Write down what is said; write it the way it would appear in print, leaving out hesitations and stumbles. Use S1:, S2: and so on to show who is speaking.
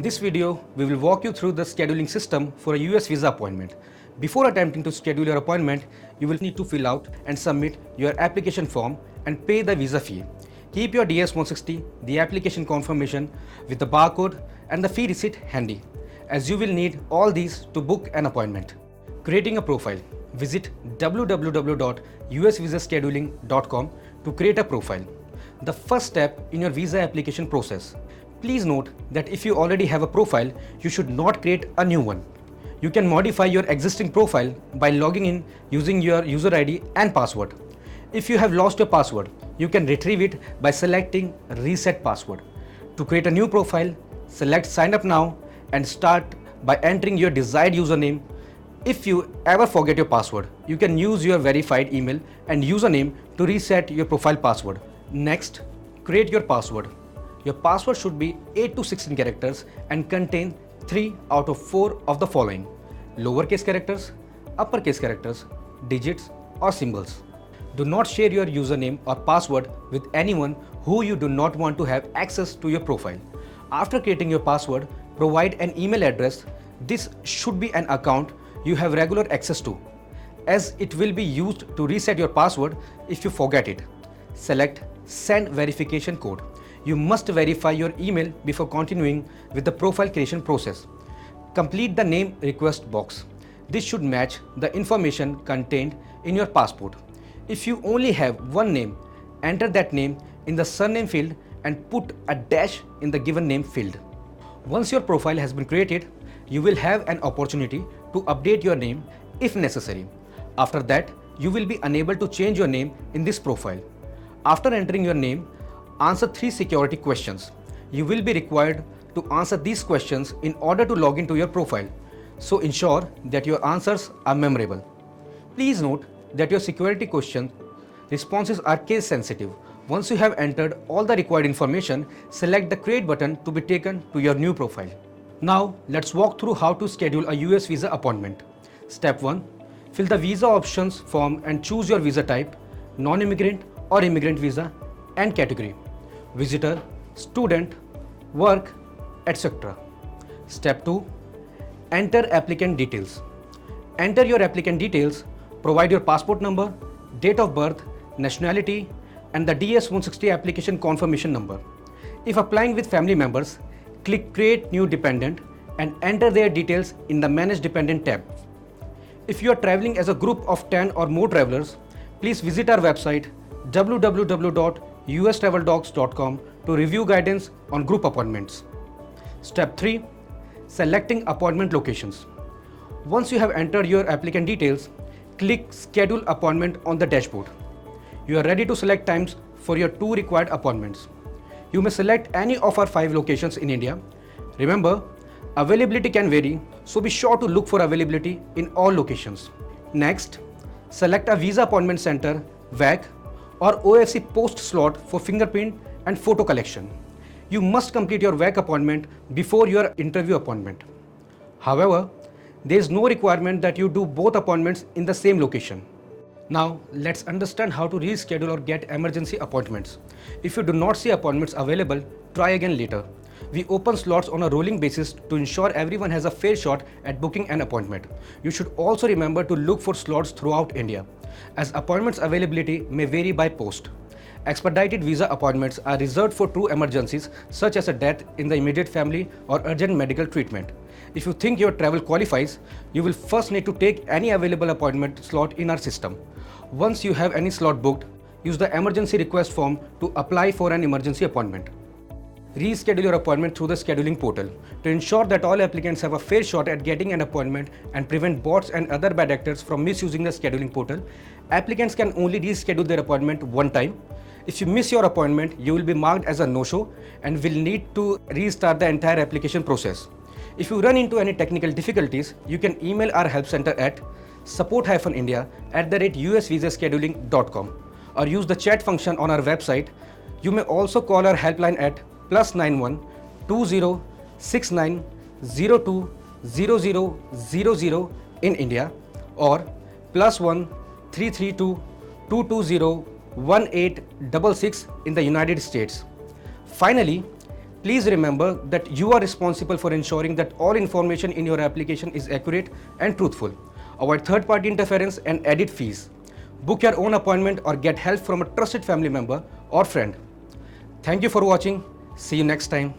S1: In this video, we will walk you through the scheduling system for a US visa appointment. Before attempting to schedule your appointment, you will need to fill out and submit your application form and pay the visa fee. Keep your DS-160, the application confirmation with the barcode and the fee receipt handy, as you will need all these to book an appointment. Creating a profile. Visit www.usvisascheduling.com to create a profile. The first step in your visa application process. Please note that if you already have a profile, you should not create a new one. You can modify your existing profile by logging in using your user ID and password. If you have lost your password, you can retrieve it by selecting Reset Password. To create a new profile, select Sign Up Now and start by entering your desired username. If you ever forget your password, you can use your verified email and username to reset your profile password. Next, create your password. Your password should be 8 to 16 characters and contain 3 out of 4 of the following: lowercase characters, uppercase characters, digits or symbols. Do not share your username or password with anyone who you do not want to have access to your profile. After creating your password, provide an email address. This should be an account you have regular access to, as it will be used to reset your password if you forget it. Select Send Verification Code. You must verify your email before continuing with the profile creation process. Complete the name request box. This should match the information contained in your passport. If you only have one name, enter that name in the surname field and put a dash in the given name field. Once your profile has been created, you will have an opportunity to update your name if necessary. After that, you will be unable to change your name in this profile. After entering your name, answer 3 security questions. You will be required to answer these questions in order to log into your profile, so ensure that your answers are memorable. Please note that your security question responses are case sensitive. Once you have entered all the required information, select the Create button to be taken to your new profile. Now, let's walk through how to schedule a US visa appointment. Step 1. Fill the visa options form and choose your visa type: non-immigrant or immigrant visa, and category: visitor, student, work, etc. Step 2. Enter applicant details. Enter your applicant details. Provide your passport number, date of birth, nationality, and the DS-160 application confirmation number. If applying with family members, click Create New Dependent and enter their details in the Manage Dependent tab. If you are traveling as a group of 10 or more travelers, please visit our website www.ustraveldocs.com to review guidance on group appointments. Step 3. Selecting appointment locations. Once you have entered your applicant details, click Schedule Appointment on the dashboard. You are ready to select times for your 2 required appointments. You may select any of our 5 locations in India. Remember, availability can vary, so be sure to look for availability in all locations. Next, select a visa appointment center, VAC, or OFC post slot for fingerprint and photo collection. You must complete your VAC appointment before your interview appointment. However, there is no requirement that you do both appointments in the same location. Now, let's understand how to reschedule or get emergency appointments. If you do not see appointments available, try again later. We open slots on a rolling basis to ensure everyone has a fair shot at booking an appointment. You should also remember to look for slots throughout India, as appointments availability may vary by post. Expedited visa appointments are reserved for true emergencies such as a death in the immediate family or urgent medical treatment. If you think your travel qualifies, you will first need to take any available appointment slot in our system. Once you have any slot booked, use the emergency request form to apply for an emergency appointment. Reschedule your appointment through the scheduling portal. To ensure that all applicants have a fair shot at getting an appointment and prevent bots and other bad actors from misusing the scheduling portal, applicants can only reschedule their appointment one time. If you miss your appointment, you will be marked as a no-show and will need to restart the entire application process. If you run into any technical difficulties, you can email our help center at support-india@usvisascheduling.com or use the chat function on our website. You may also call our helpline at +91 20 69 02 0000 in India or +1 332 220 1866 in the United States. Finally, Please remember that you are responsible for ensuring that all information in your application is accurate and truthful. Avoid third-party interference and edit fees. Book your own appointment or get help from a trusted family member or friend. Thank you for watching. See you next time.